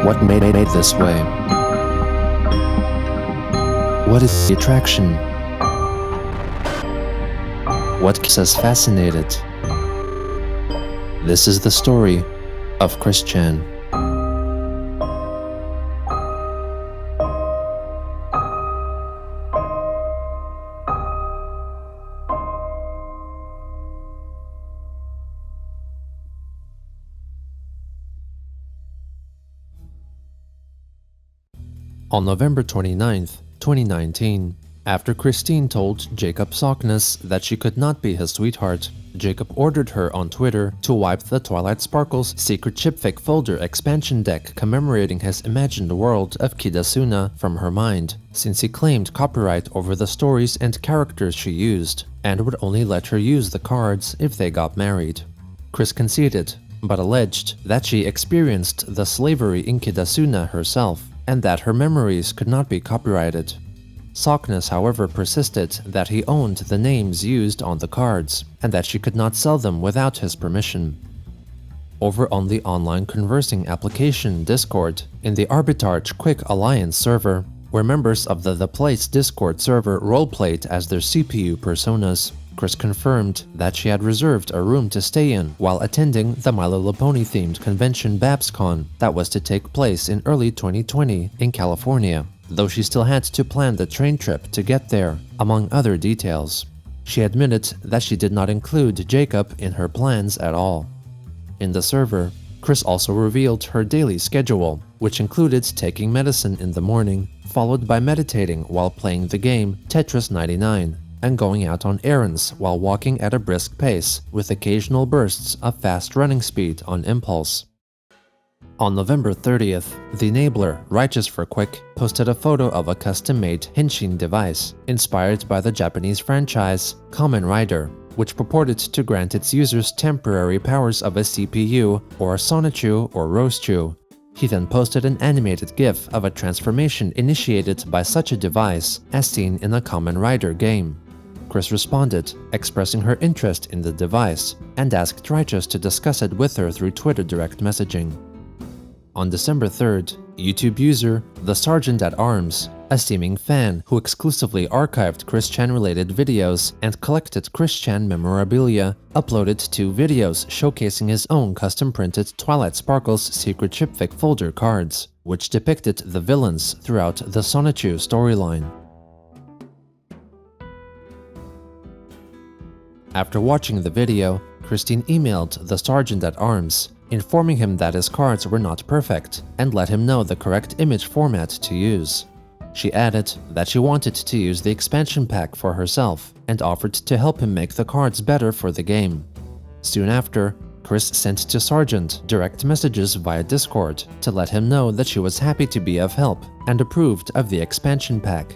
What made it this way? What is the attraction? What keeps us fascinated? This is the story of Chris Chan. On November 29, 2019, after Christine told Jacob Sockness that she could not be his sweetheart, Jacob ordered her on Twitter to wipe the Twilight Sparkle's secret chipfic folder expansion deck commemorating his imagined world of Kidasuna from her mind, since he claimed copyright over the stories and characters she used, and would only let her use the cards if they got married. Chris conceded, but alleged that she experienced the slavery in Kidasuna herself, and that her memories could not be copyrighted. Sockness, however, persisted that he owned the names used on the cards, and that she could not sell them without his permission. Over on the online conversing application Discord, in the Arbitrage Quick Alliance server, where members of the Place Discord server roleplayed as their CPU personas, Chris confirmed that she had reserved a room to stay in while attending the My Little Pony-themed convention BabsCon that was to take place in early 2020 in California, though she still had to plan the train trip to get there, among other details. She admitted that she did not include Jacob in her plans at all. In the server, Chris also revealed her daily schedule, which included taking medicine in the morning, followed by meditating while playing the game Tetris 99, and going out on errands while walking at a brisk pace, with occasional bursts of fast running speed on impulse. On November 30th, the enabler Righteous for Quick posted a photo of a custom-made Henshin device inspired by the Japanese franchise Kamen Rider, which purported to grant its users temporary powers of a CPU or a Sonichu or Rosechu. He then posted an animated GIF of a transformation initiated by such a device as seen in a Kamen Rider game. Chris responded, expressing her interest in the device, and asked Righteous to discuss it with her through Twitter direct messaging. On December 3rd, YouTube user The Sergeant at Arms, a seeming fan who exclusively archived Chris Chan-related videos and collected Chris Chan memorabilia, uploaded 2 videos showcasing his own custom-printed Twilight Sparkle's secret chipfic folder cards, which depicted the villains throughout the Sonichu storyline. After watching the video, Christine emailed the Sergeant at Arms, informing him that his cards were not perfect and let him know the correct image format to use. She added that she wanted to use the expansion pack for herself and offered to help him make the cards better for the game. Soon after, Chris sent to Sergeant direct messages via Discord to let him know that she was happy to be of help and approved of the expansion pack.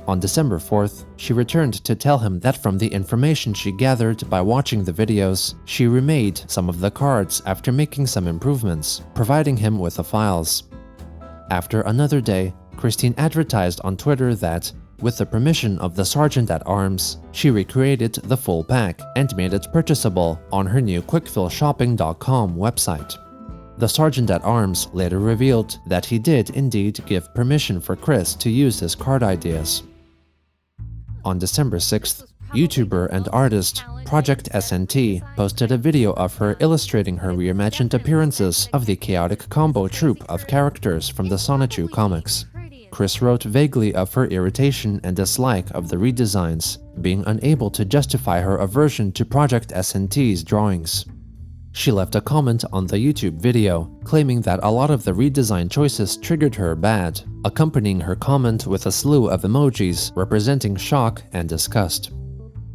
On December 4th, she returned to tell him that from the information she gathered by watching the videos, she remade some of the cards after making some improvements, providing him with the files. After another day, Christine advertised on Twitter that, with the permission of the Sergeant at Arms, she recreated the full pack and made it purchasable on her new quickfillshopping.com website. The Sergeant at Arms later revealed that he did indeed give permission for Chris to use his card ideas. On December 6th, YouTuber and artist Project SNT posted a video of her illustrating her reimagined appearances of the chaotic combo troupe of characters from the Sonichu comics. Chris wrote vaguely of her irritation and dislike of the redesigns, being unable to justify her aversion to Project SNT's drawings. She left a comment on the YouTube video, claiming that a lot of the redesign choices triggered her bad, accompanying her comment with a slew of emojis representing shock and disgust.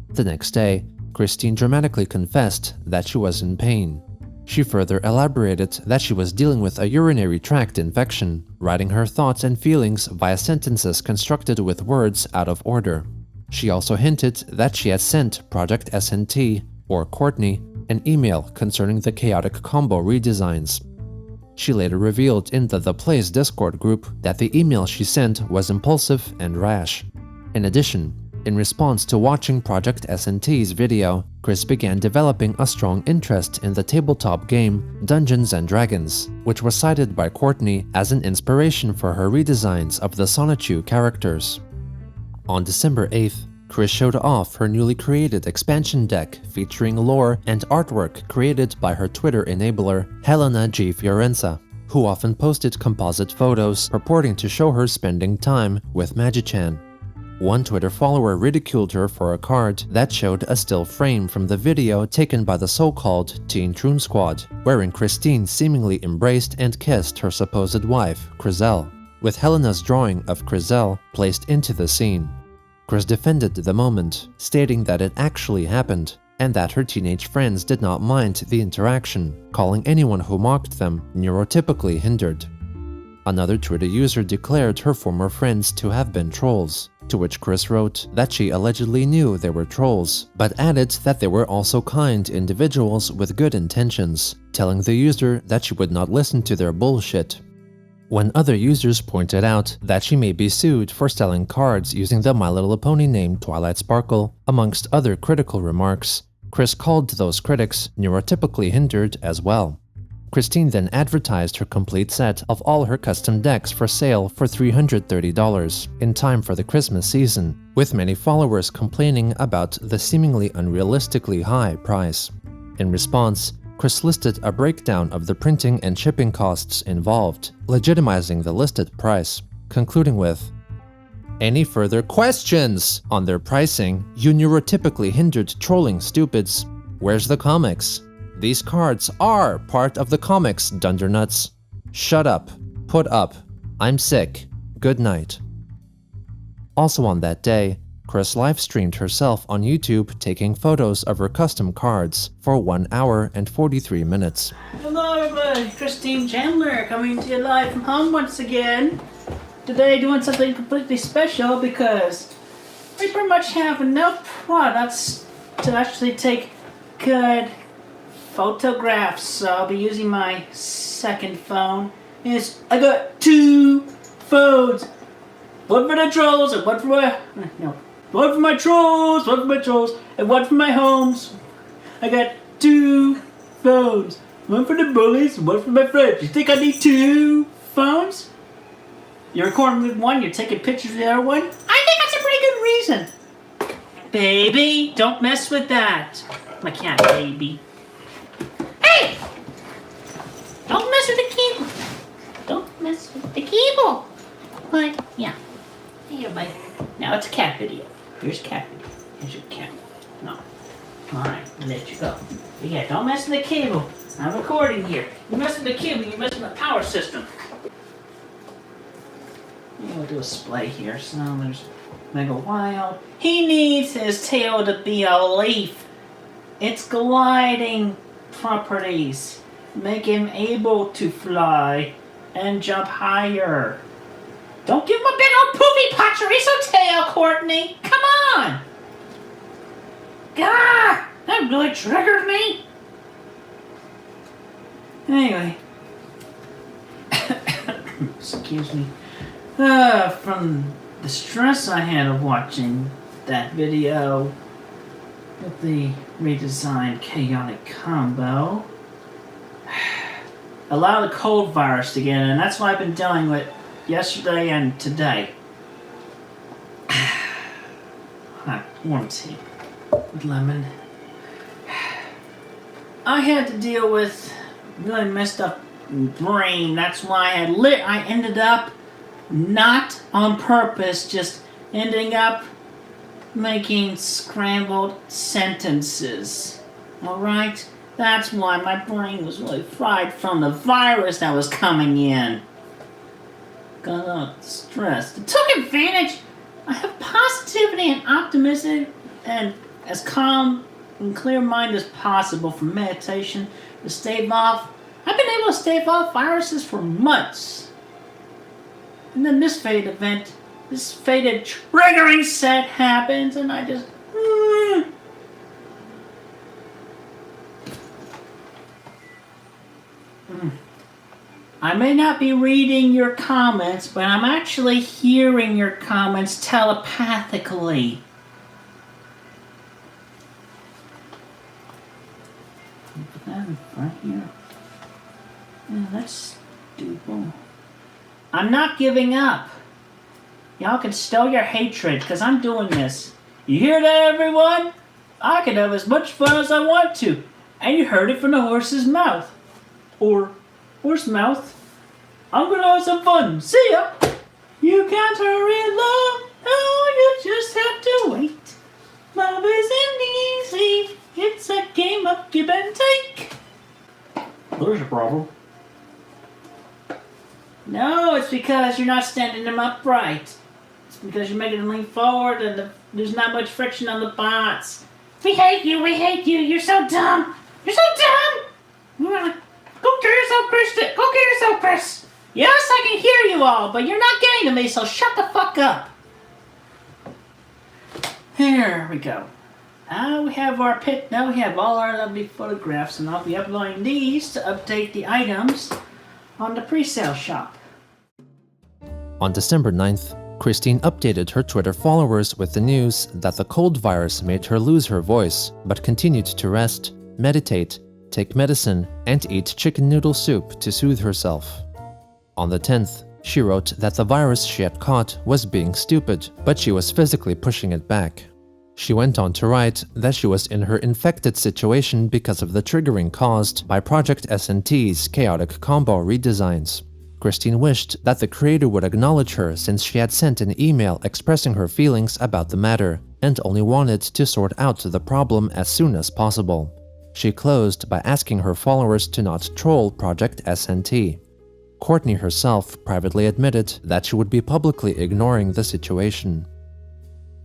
The next day, Christine dramatically confessed that she was in pain. She further elaborated that she was dealing with a urinary tract infection, writing her thoughts and feelings via sentences constructed with words out of order. She also hinted that she had sent Project SNT, or Courtney, an email concerning the chaotic combo redesigns. She later revealed in the Place Discord group that the email she sent was impulsive and rash. In addition, In response to watching Project S&T's video, Chris began developing a strong interest in the tabletop game Dungeons & Dragons, which was cited by Courtney as an inspiration for her redesigns of the Sonichu characters. On December 8th, Chris showed off her newly created expansion deck featuring lore and artwork created by her Twitter enabler, Helena G. Fiorenza, who often posted composite photos purporting to show her spending time with Magi-chan. One Twitter follower ridiculed her for a card that showed a still frame from the video taken by the so-called Teen Troon Squad, wherein Christine seemingly embraced and kissed her supposed wife, Chriselle, with Helena's drawing of Chriselle placed into the scene. Chris defended the moment, stating that it actually happened, and that her teenage friends did not mind the interaction, calling anyone who mocked them neurotypically hindered. Another Twitter user declared her former friends to have been trolls, to which Chris wrote that she allegedly knew they were trolls, but added that they were also kind individuals with good intentions, telling the user that she would not listen to their bullshit. When other users pointed out that she may be sued for selling cards using the My Little Pony name Twilight Sparkle, amongst other critical remarks, Chris called those critics neurotypically hindered as well. Christine then advertised her complete set of all her custom decks for sale for $330 in time for the Christmas season, with many followers complaining about the seemingly unrealistically high price. In response, Chris listed a breakdown of the printing and shipping costs involved, legitimizing the listed price, concluding with, "Any further questions on their pricing, you neurotypically hindered trolling stupids? Where's the comics? These cards are part of the comics, Dundernuts. Shut up. Put up. I'm sick. Good night." Also on that day, Chris live-streamed herself on YouTube taking photos of her custom cards for 1 hour and 43 minutes. Hello everybody, Christine Chandler coming to you live from home once again. Today doing something completely special because we pretty much have enough products to actually take good photographs, so I'll be using my second phone. I got 2 phones, one for the trolls and one for my trolls, and one for my homes. I got 2 phones, one for the bullies and one for my friends. You think I need 2 phones? You're recording with one, you're taking pictures of the other one? I think that's a pretty good reason. Baby, don't mess with that. My cat, baby. Hey! Don't mess with the cable. Don't mess with the cable. But, yeah. Here, buddy. Now it's a cat video. Here's cat video. Here's your cat. No. Alright, I'll let you go. But yeah, don't mess with the cable. I'm recording here. You mess with the cable, you mess with the power system. We'll do a splay here. So there's Mega Wild. He needs his tail to be a leaf. Its gliding properties make him able to fly and jump higher. Don't give him a big old poopy Pachorizo tail, Courtney! Come on! Gah! That really triggered me! Anyway. Excuse me. From the stress I had of watching that video with the redesigned chaotic combo, allow the cold virus to get in, and that's what I've been dealing with yesterday and today. Hot warm tea with lemon. I had to deal with really messed up brain. That's why I ended up not on purpose, just ending up making scrambled sentences. Alright? That's why my brain was really fried from the virus that was coming in. Got all stressed. It took advantage. I have positivity and optimism and as calm and clear-minded as possible for meditation to stave off. I've been able to stave off viruses for months. And then this fated triggering set happens, and I just... I may not be reading your comments, but I'm actually hearing your comments telepathically. Put that in front here. Yeah, that's doable. I'm not giving up. Y'all can stow your hatred, because I'm doing this. You hear that, everyone? I can have as much fun as I want to. And you heard it from the horse's mouth. Or horse mouth. I'm gonna have some fun. See ya! You can't hurry along. Oh, you just have to wait. Love isn't easy. It's a game of give and take. There's a problem. No, it's because you're not standing them upright. It's because you're making them lean forward and there's not much friction on the bots. We hate you, you're so dumb. You're so dumb! Go kill yourself, Chris. Go kill yourself, Chris. Yes, I can hear you all, but you're not getting to me, so shut the fuck up. Here we go. Now we have our pick. Now we have all our lovely photographs, and I'll be uploading these to update the items on the pre-sale shop. On December 9th, Christine updated her Twitter followers with the news that the cold virus made her lose her voice, but continued to rest, meditate, take medicine, and eat chicken noodle soup to soothe herself. On the 10th, she wrote that the virus she had caught was being stupid, but she was physically pushing it back. She went on to write that she was in her infected situation because of the triggering caused by Project SNT's chaotic combo redesigns. Christine wished that the creator would acknowledge her since she had sent an email expressing her feelings about the matter and only wanted to sort out the problem as soon as possible. She closed by asking her followers to not troll Project SNT. Courtney herself privately admitted that she would be publicly ignoring the situation.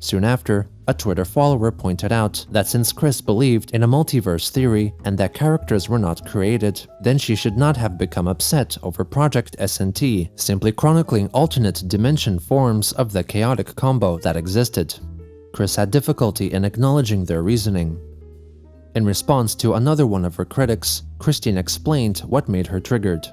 Soon after, a Twitter follower pointed out that since Chris believed in a multiverse theory and that characters were not created, then she should not have become upset over Project SNT simply chronicling alternate dimension forms of the chaotic combo that existed. Chris had difficulty in acknowledging their reasoning. In response to another one of her critics, Christine explained what made her triggered.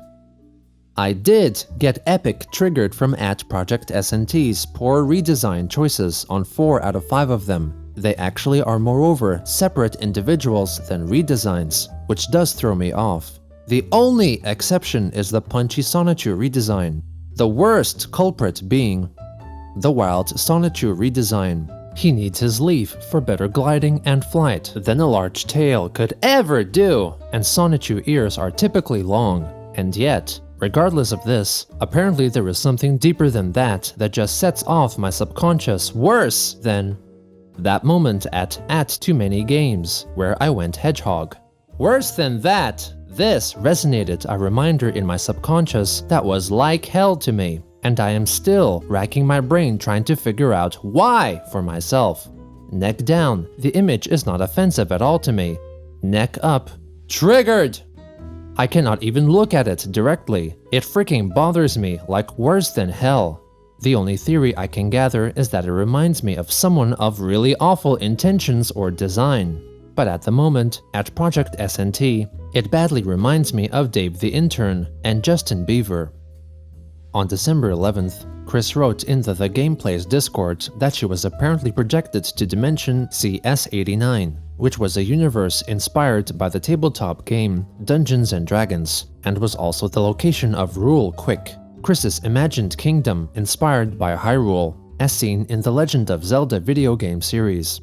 I did get epic triggered from @Project SNT's poor redesign choices on 4 out of 5 of them. They actually are moreover separate individuals than redesigns, which does throw me off. The only exception is the punchy Sonichu redesign, the worst culprit being the wild Sonichu redesign. He needs his leaf for better gliding and flight than a large tail could ever do, and Sonichu ears are typically long, and yet, regardless of this, apparently there is something deeper than that just sets off my subconscious worse than that moment at Too Many Games, where I went hedgehog. Worse than that, this resonated a reminder in my subconscious that was like hell to me, and I am still racking my brain trying to figure out why for myself. Neck down, the image is not offensive at all to me. Neck up, triggered! I cannot even look at it directly. It freaking bothers me like worse than hell. The only theory I can gather is that it reminds me of someone of really awful intentions or design. But at the moment, at Project SNT, it badly reminds me of Dave the Intern and Justin Bieber. On December 11th, Chris wrote in the Gameplay's Discord that she was apparently projected to Dimension CS89, which was a universe inspired by the tabletop game Dungeons & Dragons, and was also the location of Rule Quick, Chris's imagined kingdom inspired by Hyrule, as seen in the Legend of Zelda video game series.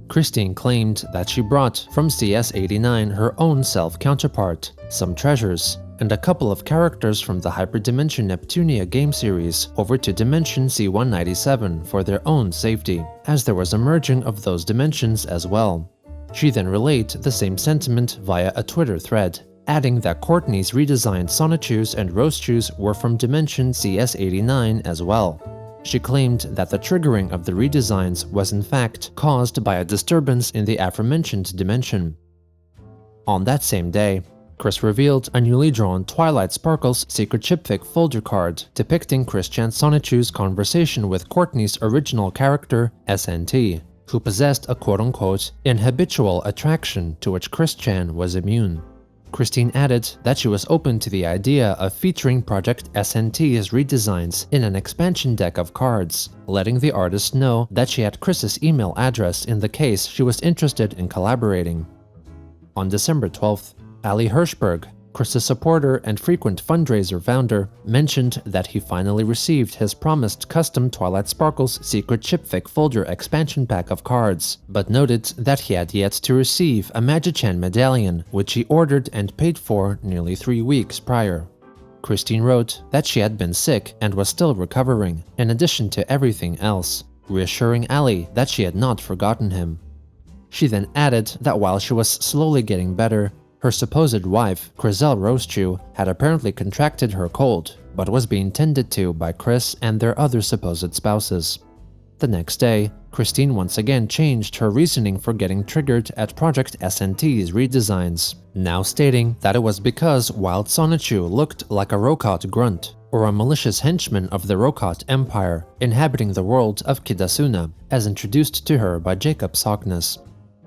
Christine claimed that she brought from CS89 her own self-counterpart, some treasures, and a couple of characters from the Hyperdimension Neptunia game series over to Dimension C197 for their own safety, as there was a merging of those dimensions as well. She then relayed the same sentiment via a Twitter thread, adding that Courtney's redesigned Sonichus and Roastchus were from Dimension CS89 as well. She claimed that the triggering of the redesigns was in fact caused by a disturbance in the aforementioned dimension. On that same day, Chris revealed a newly drawn Twilight Sparkles secret chipfic folder card depicting Christian Sonichu's conversation with Courtney's original character, SNT, who possessed a quote-unquote inhabitual attraction to which Christian was immune. Christine added that she was open to the idea of featuring Project SNT's redesigns in an expansion deck of cards, letting the artist know that she had Chris's email address in the case she was interested in collaborating. On December 12th, Ali Hirschberg, Chris's supporter and frequent fundraiser founder, mentioned that he finally received his promised custom Twilight Sparkles Secret Chipfic Folder expansion pack of cards, but noted that he had yet to receive a Magichan medallion, which he ordered and paid for nearly 3 weeks prior. Christine wrote that she had been sick and was still recovering, in addition to everything else, reassuring Ali that she had not forgotten him. She then added that while she was slowly getting better, her supposed wife, Chriselle Rosechew, had apparently contracted her cold, but was being tended to by Chris and their other supposed spouses. The next day, Christine once again changed her reasoning for getting triggered at Project SNT's redesigns, now stating that it was because Wild Sonichu looked like a Rokot grunt, or a malicious henchman of the Rokot Empire, inhabiting the world of Kidasuna, as introduced to her by Jacob Sockness.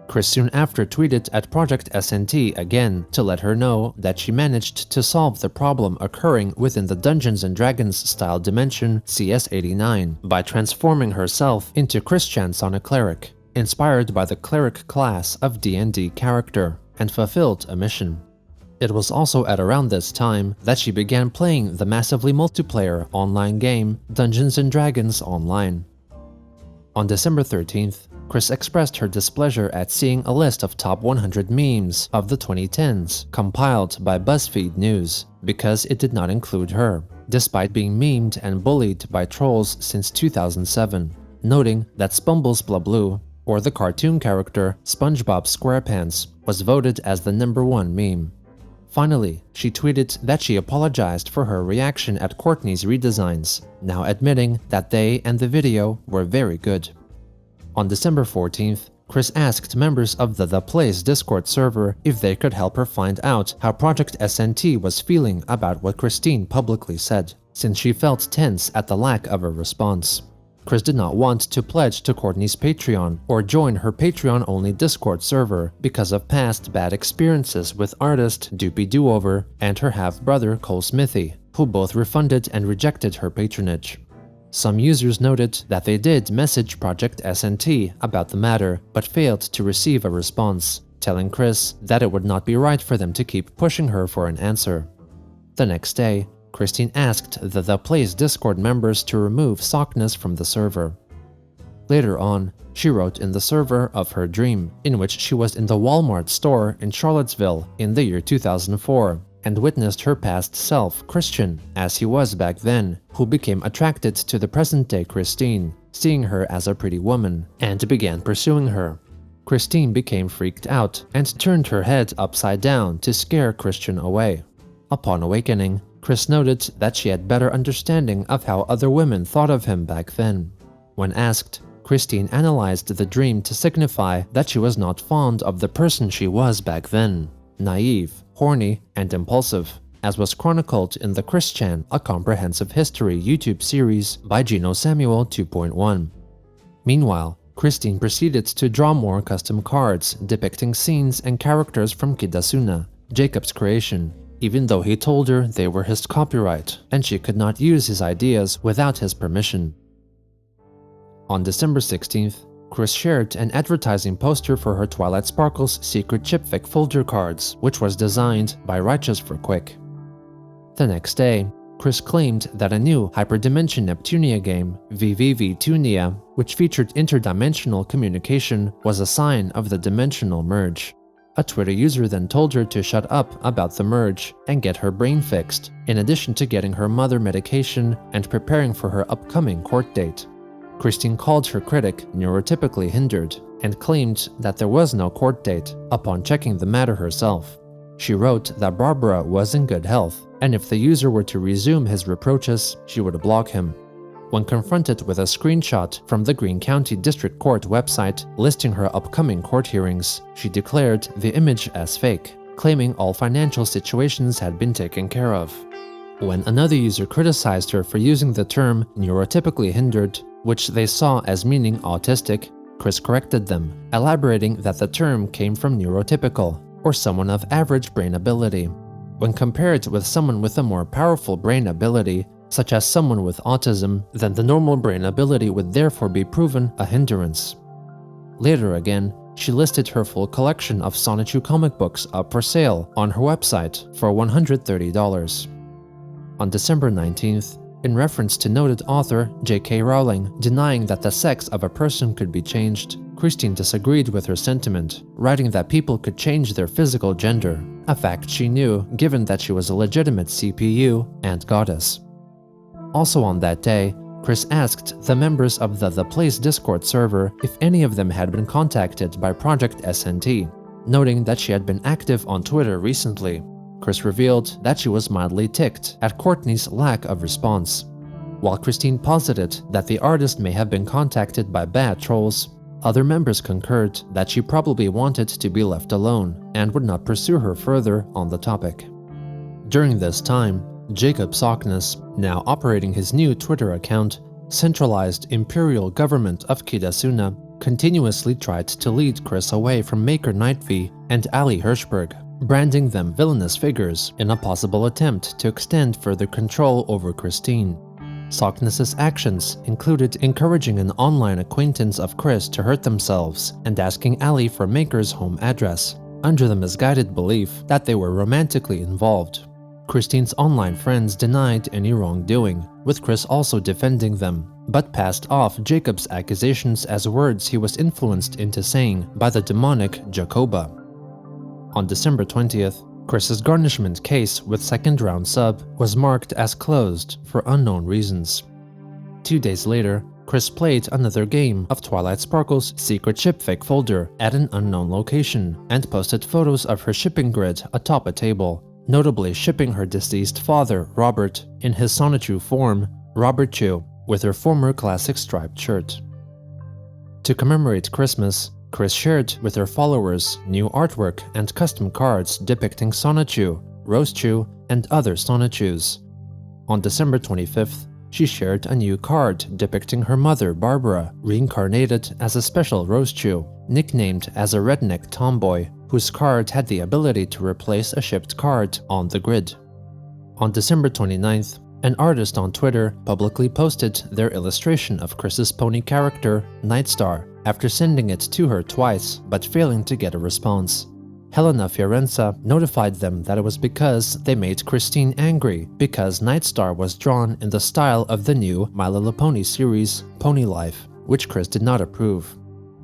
Chris soon after tweeted at Project SNT again to let her know that she managed to solve the problem occurring within the Dungeons & Dragons style dimension CS89 by transforming herself into Christian Sonic Cleric, inspired by the Cleric class of D&D character, and fulfilled a mission. It was also at around this time that she began playing the massively multiplayer online game Dungeons & Dragons Online. On December 13th, Chris expressed her displeasure at seeing a list of top 100 memes of the 2010s compiled by BuzzFeed News because it did not include her, despite being memed and bullied by trolls since 2007, noting that Spumbles Blablu, or the cartoon character SpongeBob SquarePants, was voted as the #1 meme. Finally, she tweeted that she apologized for her reaction at Courtney's redesigns, now admitting that they and the video were very good. On December 14th, Chris asked members of the Play's Discord server if they could help her find out how Project SNT was feeling about what Christine publicly said, since she felt tense at the lack of a response. Chris did not want to pledge to Courtney's Patreon or join her Patreon-only Discord server because of past bad experiences with artist Doopy Doover and her half-brother Cole Smithy, who both refunded and rejected her patronage. Some users noted that they did message Project SNT about the matter but failed to receive a response, telling Chris that it would not be right for them to keep pushing her for an answer. The next day, Christine asked the Play's Discord members to remove Sockness from the server. Later on, she wrote in the server of her dream, in which she was in the Walmart store in Charlottesville in the year 2004, and witnessed her past self, Christian, as he was back then, who became attracted to the present-day Christine, seeing her as a pretty woman, and began pursuing her. Christine became freaked out and turned her head upside down to scare Christian away. Upon awakening, Chris noted that she had better understanding of how other women thought of him back then. When asked, Christine analyzed the dream to signify that she was not fond of the person she was back then, naive, horny, and impulsive, as was chronicled in the Christian, a Comprehensive History YouTube series by Gino Samuel 2.1. Meanwhile, Christine proceeded to draw more custom cards depicting scenes and characters from Kidasuna, Jacob's creation, even though he told her they were his copyright and she could not use his ideas without his permission. On December 16th, Chris shared an advertising poster for her Twilight Sparkles Secret Chipfic folder cards, which was designed by Righteous for Quick. The next day, Chris claimed that a new Hyperdimension Neptunia game, VVV-Tunia, which featured interdimensional communication, was a sign of the dimensional merge. A Twitter user then told her to shut up about the merge and get her brain fixed, in addition to getting her mother medication and preparing for her upcoming court date. Christine called her critic neurotypically hindered and claimed that there was no court date upon checking the matter herself. She wrote that Barbara was in good health, and if the user were to resume his reproaches, she would block him. When confronted with a screenshot from the Greene County District Court website listing her upcoming court hearings, she declared the image as fake, claiming all financial situations had been taken care of. When another user criticized her for using the term neurotypically hindered, which they saw as meaning autistic, Chris corrected them, elaborating that the term came from neurotypical, or someone of average brain ability. When compared with someone with a more powerful brain ability, such as someone with autism, then the normal brain ability would therefore be proven a hindrance. Later again, she listed her full collection of Sonichu comic books up for sale on her website for $130. On December 19th, in reference to noted author J.K. Rowling denying that the sex of a person could be changed, Christine disagreed with her sentiment, writing that people could change their physical gender, a fact she knew given that she was a legitimate CPU and goddess. Also on that day, Chris asked the members of the Place Discord server if any of them had been contacted by Project SNT, noting that she had been active on Twitter recently. Chris revealed that she was mildly ticked at Courtney's lack of response. While Christine posited that the artist may have been contacted by bad trolls, other members concurred that she probably wanted to be left alone and would not pursue her further on the topic. During this time, Jacob Sockness, now operating his new Twitter account, centralized imperial government of Kidasuna, continuously tried to lead Chris away from Maker Nightv and Ali Hirschberg, branding them villainous figures in a possible attempt to extend further control over Christine. Sockness's actions included encouraging an online acquaintance of Chris to hurt themselves and asking Ali for Maker's home address, under the misguided belief that they were romantically involved. Christine's online friends denied any wrongdoing, with Chris also defending them, but passed off Jacob's accusations as words he was influenced into saying by the demonic Jacoba. On December 20th, Chris's garnishment case with second round sub was marked as closed for unknown reasons. 2 days later, Chris played another game of Twilight Sparkle's secret shipfake folder at an unknown location and posted photos of her shipping grid atop a table, notably shipping her deceased father, Robert, in his Sonichu form, Robert Chu, with her former classic striped shirt. To commemorate Christmas, Chris shared with her followers new artwork and custom cards depicting Sonichu, Rosechu, and other Sonichus. On December 25th, she shared a new card depicting her mother, Barbara, reincarnated as a special Rosechu, nicknamed as a redneck tomboy, whose card had the ability to replace a shipped card on the grid. On December 29th, an artist on Twitter publicly posted their illustration of Chris's pony character, Nightstar, after sending it to her twice but failing to get a response. Helena Fiorenza notified them that it was because they made Christine angry because Nightstar was drawn in the style of the new My Little Pony series, Pony Life, which Chris did not approve.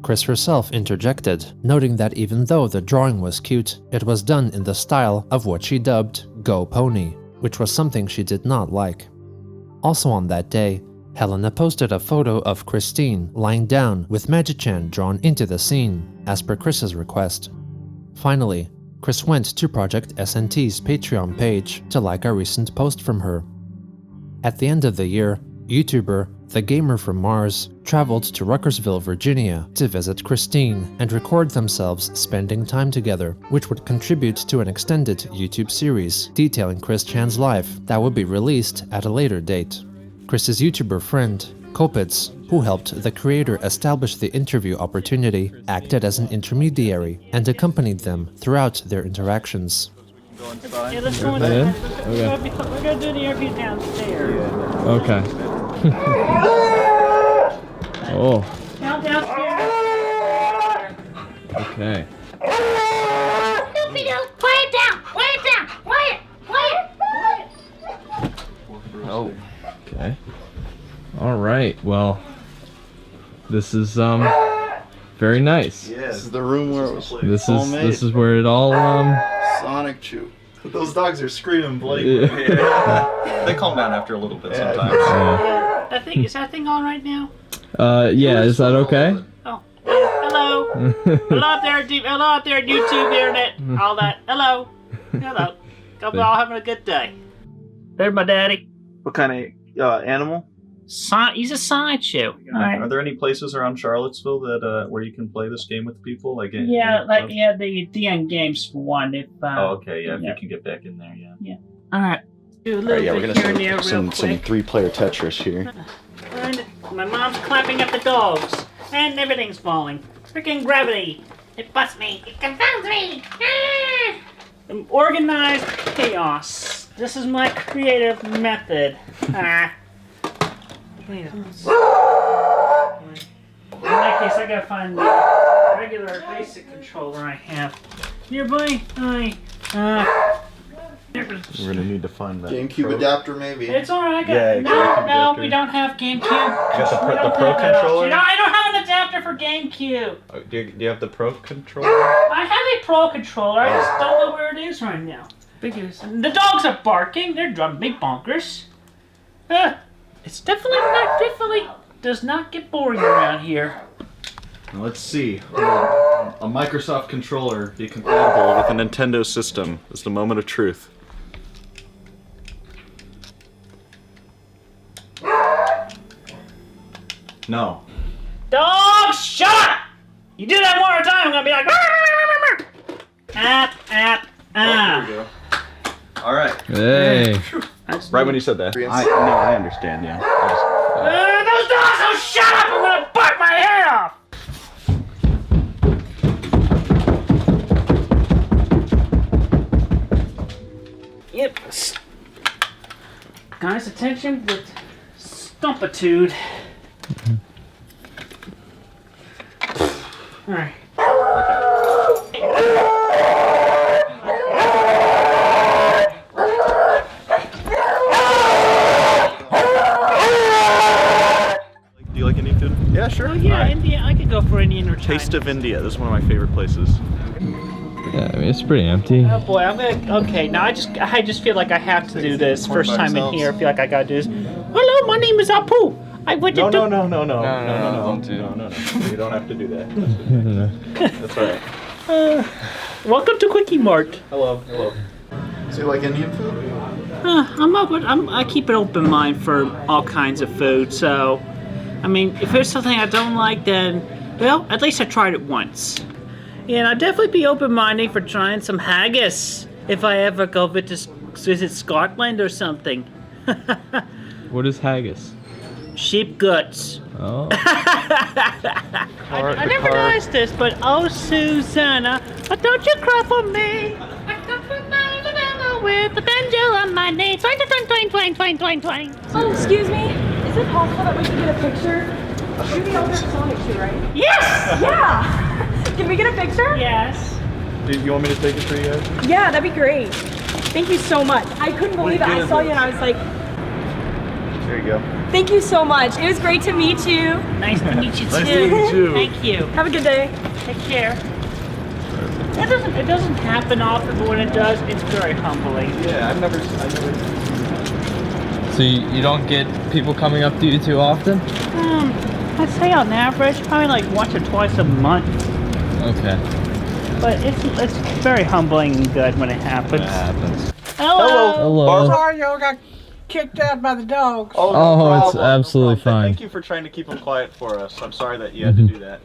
Chris herself interjected, noting that even though the drawing was cute, it was done in the style of what she dubbed Go Pony, which was something she did not like. Also on that day, Helena posted a photo of Christine lying down with Magichan drawn into the scene, as per Chris's request. Finally, Chris went to Project SNT's Patreon page to like a recent post from her. At the end of the year, YouTuber The Gamer from Mars traveled to Ruckersville, Virginia to visit Christine and record themselves spending time together, which would contribute to an extended YouTube series detailing Chris Chan's life that would be released at a later date. Chris's YouTuber friend, Kopitz, who helped the creator establish the interview opportunity, acted as an intermediary and accompanied them throughout their interactions. Yeah, let's go in. Okay. We're gonna do the interview downstairs. Okay. Oh. Downstairs. Okay. Quiet down! Quiet down! Quiet! Oh. Okay. All right. Well, this is very nice. Yeah, this is the room where it was This all is made. this is where it all Sonic Chew. Those dogs are screaming blatantly. Yeah. They calm down after a little bit sometimes. Is that thing on right now? Yeah. Is that okay? Oh, hello. Hello out there, YouTube, internet, all that. Hello. Hello. Hope you're all having a good day. There's my daddy. What kind of animal? He's a sideshow. Are there any places around Charlottesville that where you can play this game with people? Like the DN Games one. If Oh, okay, yeah. If yeah. you can get back in there, yeah. all right. Do a little Yeah, we're bit gonna here and there start real some quick. 3-player Tetris here. And my mom's clapping at the dogs, and everything's falling. Freaking gravity! It busts me. It confounds me. Ah! Organized chaos. This is my creative method. In that case, I gotta find the. regular basic controller I have. Nearby, We're gonna need to find that. GameCube Pro. adapter, maybe. it's alright. Yeah, No, GameCube no, adapter. we don't have GameCube. Got the We don't Pro have that controller? option. No, I don't have an adapter for GameCube. Oh, do you have the Pro controller? I have a Pro controller. I just don't know where it is right now. Because the dogs are barking. They're driving me bonkers. It's definitely does not get boring around here. Now let's see. Will a Microsoft controller be compatible with a Nintendo system? Is the moment of truth. No. Dogs, shut up! You do that one more time, I'm gonna be like. App. There we go. All right. Hey. Right when you said that. I understand. Yeah. Those dogs! Oh, shut up! I'm gonna bite my head off. Yep. Guys, attention with stumpitude. Alright. Do you like Indian food? Yeah, sure. Oh yeah, All right. India. I could go for Indian or Chinese. Taste of India. This is one of my favorite places. Yeah, I mean, it's pretty empty. Oh boy, I'm gonna. Okay, now I just feel like I have to do this. First time in here, I feel like I gotta do this. Hello, my name is Apu. I went to. No. don't do No. You don't have to do that. That's all right. Welcome to Quickie Mart. Hello. So you like Indian food? I'm open. I keep an open mind for all kinds of food. So, I mean, if there's something I don't like, then well, at least I tried it once. And I'd definitely be open-minded for trying some haggis if I ever go visit Scotland or something. What is haggis? Sheep guts. Oh. I never realized this, but oh Susanna, don't you cry for me? I come from Alabama with the banjo on my knee. Twang, twang, twang, twang, twang, twang, twang. Oh, excuse me. Is it possible that we can get a picture? You're the owner of Sonic Shoe, right? Yes! Yeah! Can we get a picture? Yes. Do you want me to take it for you guys? Yeah, that'd be great. Thank you so much. I couldn't believe it. I saw you and I was like, There you go. thank you so much. It was great to meet you. Nice to meet you too. Nice to meet you too. Thank you. Have a good day. Take care. It doesn't happen often, but when it does, it's very humbling. Yeah, I've never. So you don't get people coming up to you too often? I'd say on average, probably like once or twice a month. Okay. But it's very humbling and good when it happens. That happens. Hello. Hello. Sorry, y'all got kicked out by the dogs. Oh, it's absolutely fine. Thank you for trying to keep them quiet for us. I'm sorry that you had to do that.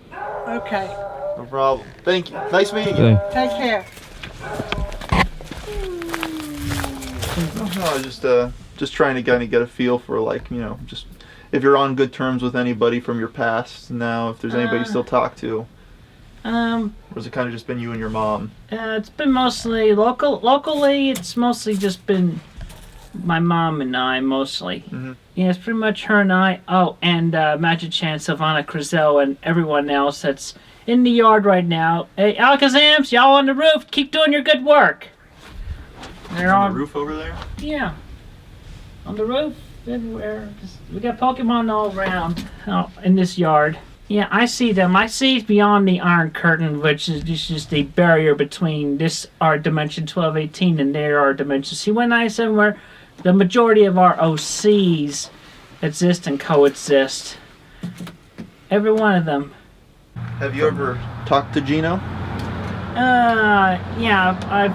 Okay, No problem. Thank you. Nice meeting you. Thank- take care. No, just trying to kind of get a feel for, like, you know, just if you're on good terms with anybody from your past now, if there's anybody you still talk to, or has it kind of just been you and your mom? It's been mostly locally. It's mostly just been my mom and I mostly. Mhm. Yeah, it's pretty much her and I. Oh, and Magic Chan, Savannah Crizel, and everyone else that's in the yard right now. Hey, Alakazams, y'all on the roof, keep doing your good work. They're On the roof over there. Yeah, on the roof, everywhere. We got Pokemon all around in this yard. Yeah, I see them. I see beyond the Iron Curtain, which is just the barrier between our dimension 1218 and our dimension C197, where the majority of our OCs exist and coexist. Every one of them. Have you ever talked to Gino? Yeah, I've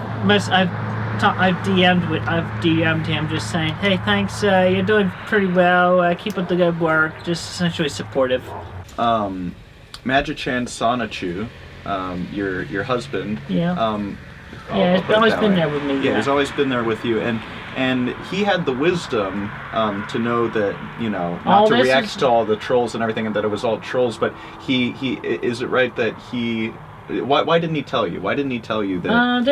DM'd him just saying, hey, thanks, you're doing pretty well, keep up the good work, just essentially supportive. Magichan Sanachu, your husband. Yeah. I'll Yeah, put he's it always that been way. there with me. Yeah, he's always been there with you, and he had the wisdom to know that, you know, not All to this react is- to all the trolls and everything, and that it was all trolls. But he is it right that he? Why didn't he tell you? Why didn't he tell you that?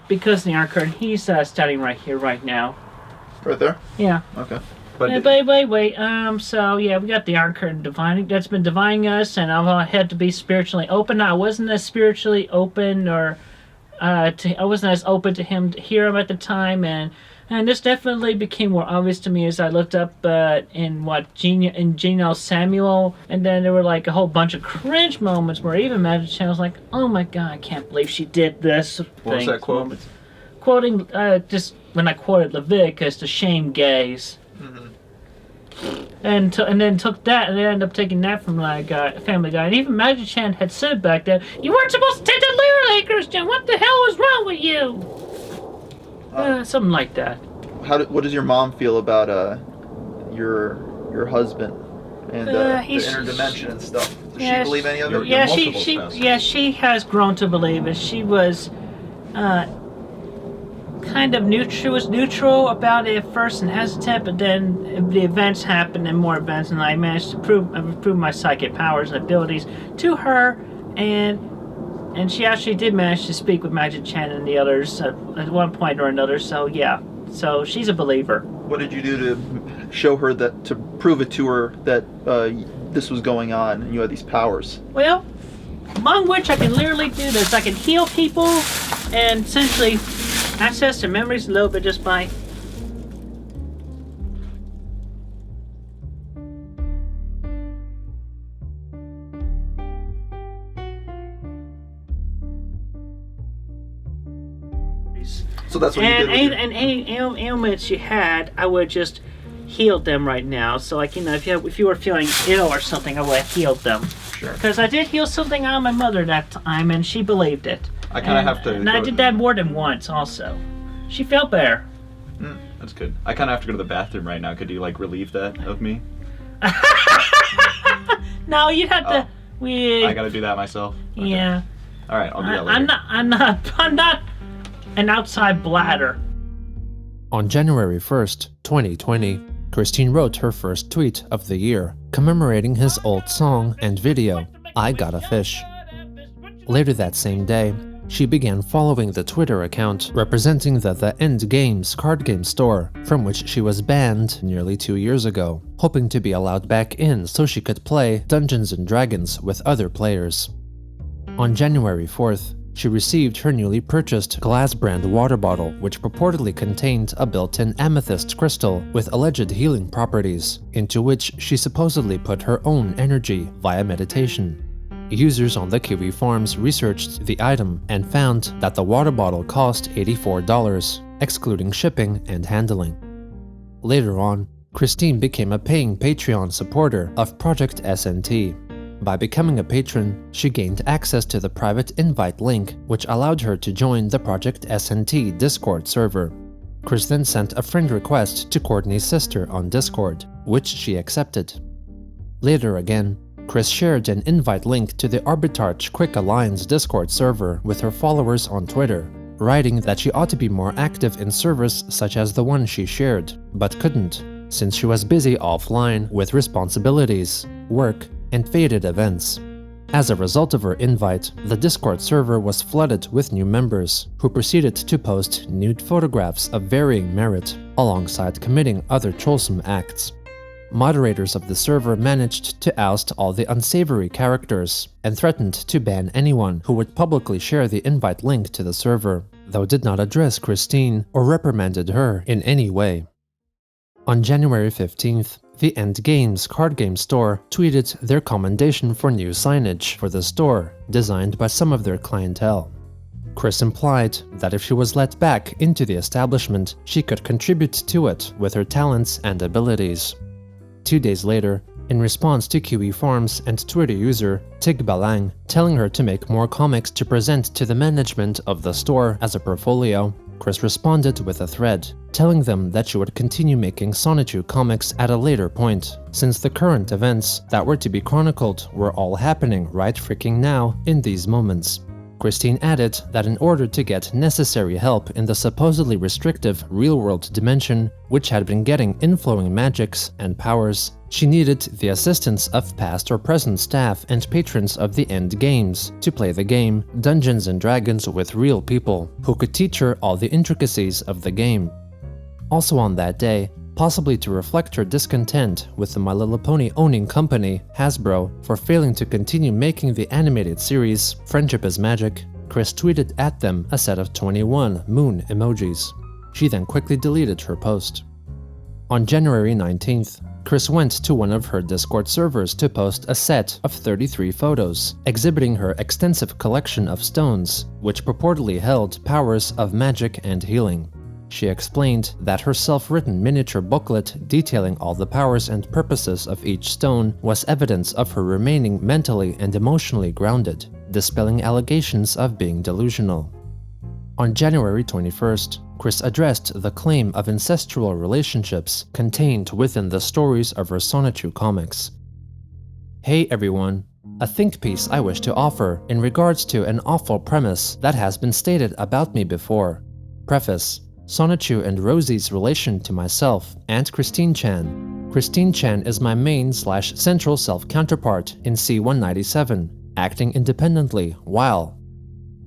Because the Iron Curtain, he's standing right here, right now. Right there? Yeah. Okay. But Wait. So yeah, we got the Iron Curtain divining that's been dividing us, and I've had to be spiritually open. I wasn't as spiritually open, or I wasn't as open to him to hear him at the time, and this definitely became more obvious to me as I looked up Gino Samuel, and then there were like a whole bunch of cringe moments where even Magic Chan was like, "Oh my god, I can't believe she did this." what was that quote? Quoting just when I quoted Leviticus, to shame gays. And then took that, and they ended up taking that from like Family Guy. And even Magic Chan had said back then, "You weren't supposed to take that literally, Christian. What the hell was wrong with you?" Something like that. What does your mom feel about your husband and the interdimension and stuff? Does she believe any of it? Yeah, she has grown to believe it. She was kind of neutral. She was neutral about it at first and hesitant, but then the events happened and more events, and I managed to prove my psychic powers and abilities to her, and she actually did manage to speak with Magic Chan and the others at one point or another. So yeah, so she's a believer. What did you do to show her that, to prove it to her that this was going on and you had these powers? Well, among which I can literally do this. I can heal people and essentially access their memories a little bit just by So that's what you did. And any ailments you had, I would just heal them right now. So like, if you were feeling ill or something, I would have healed them. Sure. Because I did heal something out of my mother that time, and she believed it. I kind of have to. And I did that more than once also. She felt better. That's good. I kind of have to go to the bathroom right now. Could you like relieve that of me? No, you'd have to. I gotta do that myself. Okay. Yeah. All right, I'll do that later. I'm not an outside bladder. On January 1st, 2020, Christine wrote her first tweet of the year, commemorating his old song and video, I Got a Fish. Later that same day, she began following the Twitter account representing the End Games card game store, from which she was banned nearly 2 years ago, hoping to be allowed back in so she could play Dungeons & Dragons with other players. On January 4th, she received her newly purchased glass brand water bottle, which purportedly contained a built-in amethyst crystal with alleged healing properties, into which she supposedly put her own energy via meditation. Users on the Kiwi Farms researched the item and found that the water bottle cost $84, excluding shipping and handling. Later on, Christine became a paying Patreon supporter of Project SNT. By becoming a patron, she gained access to the private invite link, which allowed her to join the Project SNT Discord server. Chris then sent a friend request to Courtney's sister on Discord, which she accepted. Later again, Chris shared an invite link to the Arbitrage Quick Alliance Discord server with her followers on Twitter, writing that she ought to be more active in servers such as the one she shared, but couldn't, since she was busy offline with responsibilities, work, and faded events. As a result of her invite, the Discord server was flooded with new members, who proceeded to post nude photographs of varying merit, alongside committing other trollsome acts. Moderators of the server managed to oust all the unsavory characters, and threatened to ban anyone who would publicly share the invite link to the server, though did not address Christine or reprimanded her in any way. On January 15th, the End Games card game store tweeted their commendation for new signage for the store, designed by some of their clientele. Chris implied that if she was let back into the establishment, she could contribute to it with her talents and abilities. 2 days later, in response to Kiwi Farms and Twitter user Tig Balang telling her to make more comics to present to the management of the store as a portfolio, Chris responded with a thread, telling them that she would continue making Sonichu comics at a later point, since the current events that were to be chronicled were all happening right freaking now in these moments. Christine added that in order to get necessary help in the supposedly restrictive real-world dimension, which had been getting inflowing magics and powers, she needed the assistance of past or present staff and patrons of the End Games to play the game Dungeons & Dragons with real people, who could teach her all the intricacies of the game. Also on that day, possibly to reflect her discontent with the My Little Pony owning company, Hasbro, for failing to continue making the animated series Friendship is Magic. Chris tweeted at them a set of 21 moon emojis. She then quickly deleted her post. On January 19th, Chris went to one of her Discord servers to post a set of 33 photos, exhibiting her extensive collection of stones, which purportedly held powers of magic and healing. She explained that her self-written miniature booklet detailing all the powers and purposes of each stone was evidence of her remaining mentally and emotionally grounded, dispelling allegations of being delusional. On January 21st, Chris addressed the claim of incestual relationships contained within the stories of her Sonichu comics. Hey everyone, a think piece I wish to offer in regards to an awful premise that has been stated about me before. Preface: Sonichu and Rosie's relation to myself and Christine Chan. Christine Chan is my main/central self counterpart in C-197, acting independently while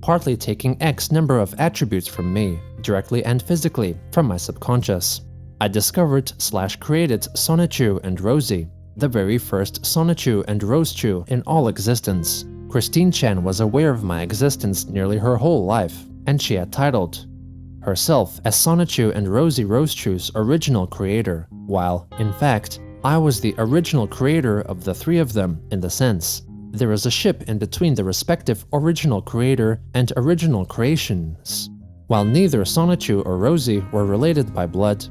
partly taking X number of attributes from me, directly and physically, from my subconscious. I discovered/created Sonichu and Rosie, the very first Sonichu and Rosechu in all existence. Christine Chan was aware of my existence nearly her whole life, and she had titled herself as Sonichu and Rosie Rosechu's original creator, while, in fact, I was the original creator of the three of them in the sense. There is a ship in between the respective original creator and original creations. While neither Sonichu or Rosie were related by blood,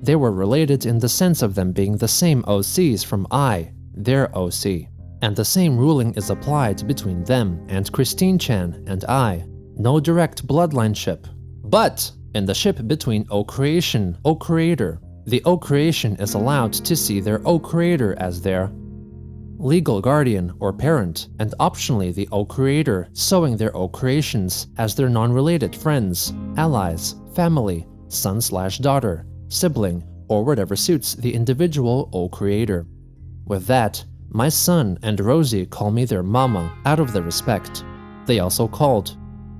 they were related in the sense of them being the same OCs from I, their OC, and the same ruling is applied between them and Christine Chan and I. No direct bloodline ship. But in the ship between O-Creation, O-Creator, the O-Creation is allowed to see their O-Creator as their legal guardian or parent, and optionally the O-Creator sewing their O-Creations as their non-related friends, allies, family, son/daughter, sibling, or whatever suits the individual O-Creator. With that, my son and Rosie call me their mama out of the respect. They also called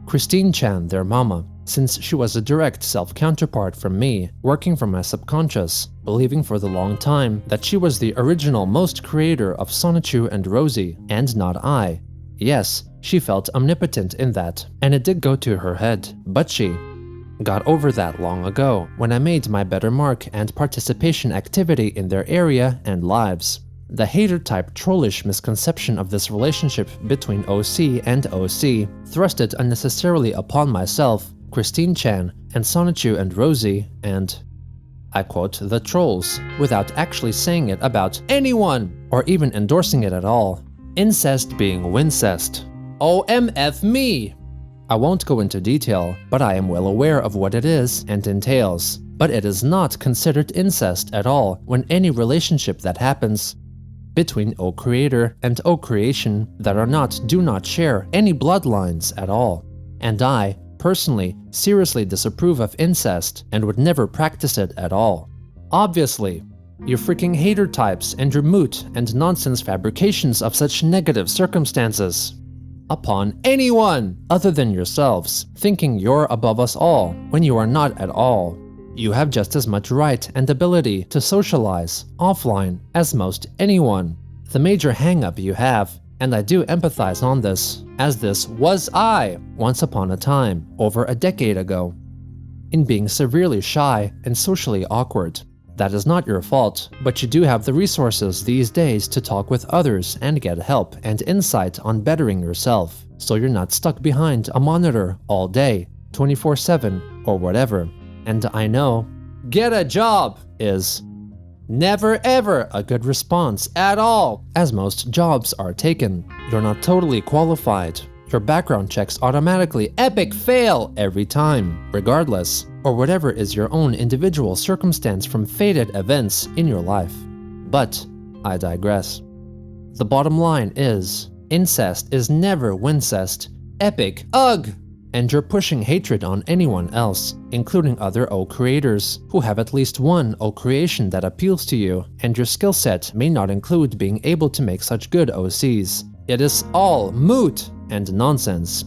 Christine Chan their mama, since she was a direct self-counterpart from me, working from my subconscious, believing for the long time that she was the original most creator of Sonichu and Rosie, and not I. Yes, she felt omnipotent in that, and it did go to her head, but she got over that long ago, when I made my better mark and participation activity in their area and lives. The hater-type trollish misconception of this relationship between OC and OC, thrusted unnecessarily upon myself, Christine Chan, and Sonichu and Rosie, and I quote the trolls, without actually saying it about anyone, or even endorsing it at all. Incest being wincest. OMF me! I won't go into detail, but I am well aware of what it is and entails. But it is not considered incest at all when any relationship that happens between O-Creator and O-Creation that do not share any bloodlines at all. And I, personally, seriously disapprove of incest and would never practice it at all. Obviously, you freaking hater types and your moot and nonsense fabrications of such negative circumstances upon anyone other than yourselves, thinking you're above us all when you are not at all. You have just as much right and ability to socialize offline as most anyone. The major hang-up you have, and I do empathize on this, as this was I once upon a time, over a decade ago, in being severely shy and socially awkward. That is not your fault, but you do have the resources these days to talk with others and get help and insight on bettering yourself, so you're not stuck behind a monitor all day, 24/7 or whatever. And I know, get a job is never ever a good response at all, as most jobs are taken. You're not totally qualified. Your background checks automatically epic fail every time, regardless, or whatever is your own individual circumstance from fated events in your life. But I digress. The bottom line is, incest is never wincest. Epic ugh! And you're pushing hatred on anyone else, including other O-Creators, who have at least one O-Creation that appeals to you, and your skill set may not include being able to make such good OCs. It is all moot and nonsense.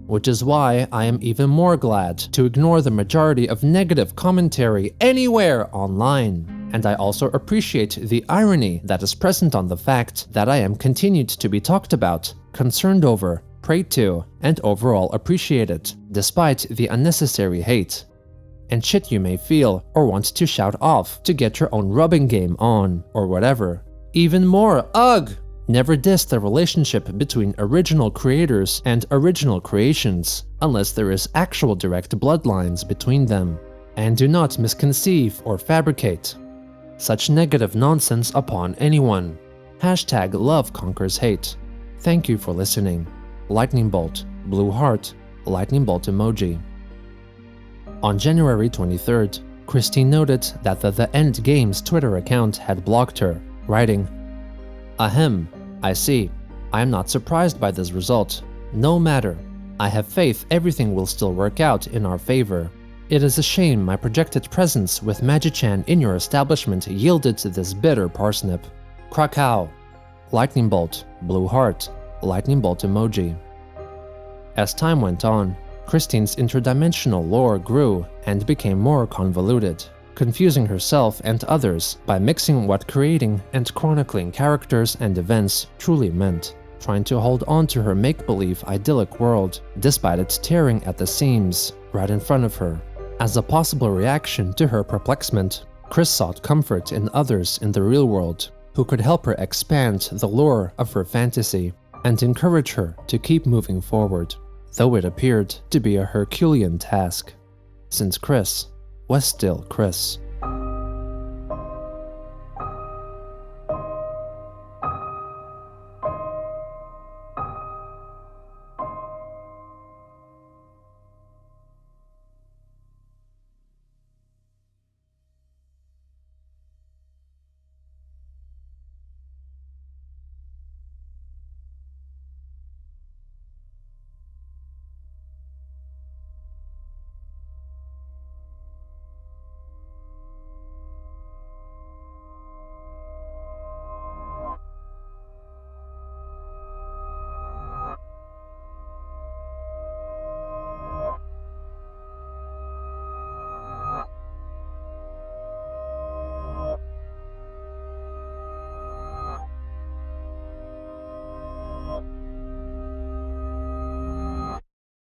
which is why I am even more glad to ignore the majority of negative commentary anywhere online. And I also appreciate the irony that is present on the fact that I am continued to be talked about, concerned over, prayed to, and overall appreciated, despite the unnecessary hate and shit you may feel or want to shout off to get your own rubbing game on, or whatever. Even more, ugh! Never diss the relationship between original creators and original creations, unless there is actual direct bloodlines between them. And do not misconceive or fabricate such negative nonsense upon anyone. Hashtag love conquers hate. Thank you for listening. Lightning bolt, blue heart, lightning bolt emoji. On January 23rd, Christine noted that the End Games Twitter account had blocked her, writing, "Ahem, I see. I am not surprised by this result. No matter. I have faith everything will still work out in our favor. It is a shame my projected presence with Magi-chan in your establishment yielded to this bitter parsnip. Krakow." Lightning bolt, blue heart, lightning bolt emoji. As time went on, Christine's interdimensional lore grew and became more convoluted, confusing herself and others by mixing what creating and chronicling characters and events truly meant, trying to hold on to her make-believe idyllic world despite it tearing at the seams right in front of her. As a possible reaction to her perplexment, Chris sought comfort in others in the real world who could help her expand the lore of her fantasy and encourage her to keep moving forward, though it appeared to be a Herculean task, since Chris was still Chris.